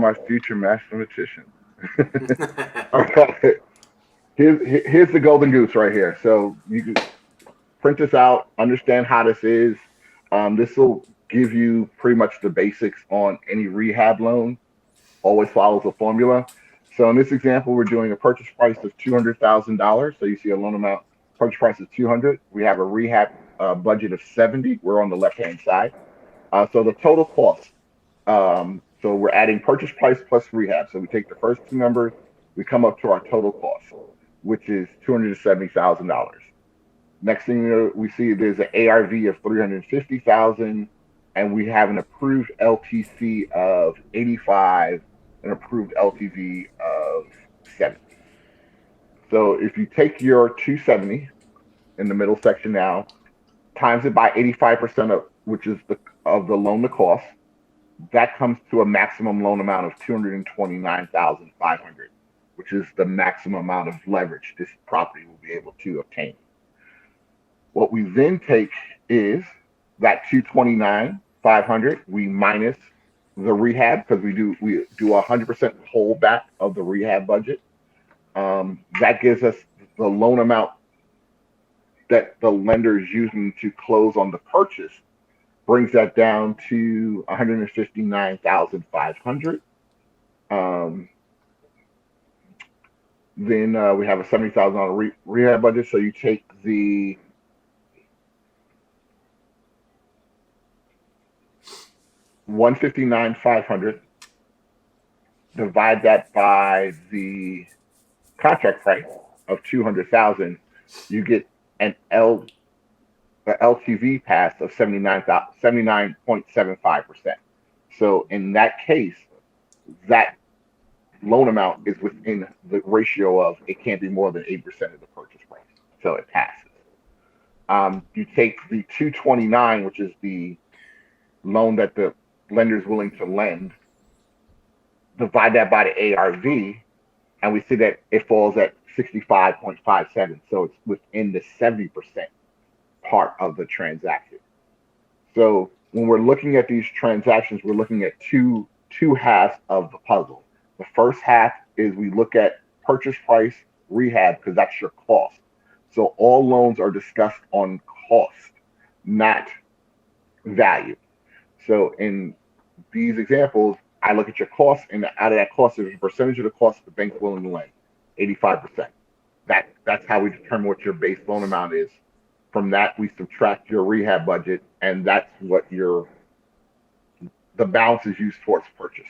my future mathematician. All right. Here's the golden goose right here. So you can print this out, understand how this is. This will give you pretty much the basics on any rehab loan. Always follows a formula. So in this example, we're doing a purchase price of $200,000. So you see a loan amount, purchase price is 200. We have a rehab budget of 70. We're on the left hand side. So the total cost. So we're adding purchase price plus rehab. So we take the first two numbers, we come up to our total cost, which is $270,000. Next thing you know, we see there's an ARV of 350,000, and we have an approved LTC of 85, an approved LTV of 70. So if you take your 270 in the middle section now, times it by 85% of which is the loan to cost, that comes to a maximum loan amount of 229,500, which is the maximum amount of leverage this property will be able to obtain. What we then take is that 229,500, we minus the rehab because we do 100% holdback of the rehab budget. That gives us the loan amount that the lender is using to close on the purchase, brings that down to 159,500. Then we have a $70,000 rehab budget. So you take the $159,500, divide that by the contract price of 200,000, you get an LTV pass of 79.75%. So in that case, that loan amount is within the ratio of it can't be more than 8% of the purchase price. So it passes. You take the 229, which is the loan that the lender is willing to lend, divide that by the ARV, and we see that it falls at 65.57. So it's within the 70% part of the transaction. So when we're looking at these transactions, we're looking at two halves of the puzzle. The first half is we look at purchase price, rehab, because that's your cost. So all loans are discussed on cost, not value. So in these examples, I look at your cost, and out of that cost, there's a percentage of the cost the bank's willing to lend, 85%. That's how we determine what your base loan amount is. From that, we subtract your rehab budget, and that's what the balance is used towards purchase.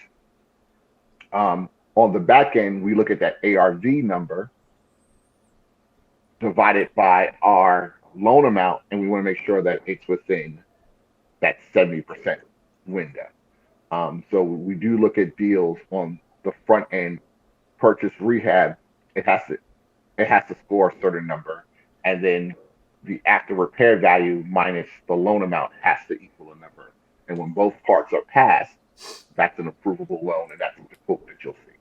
On the back end, we look at that ARV number divided by our loan amount, and we want to make sure that it's within that 70% window. So we do look at deals on the front end, purchase rehab. It has to score a certain number, and then the after repair value minus the loan amount has to equal a number. And when both parts are passed, that's an approvable loan, and that's the quote that you'll see.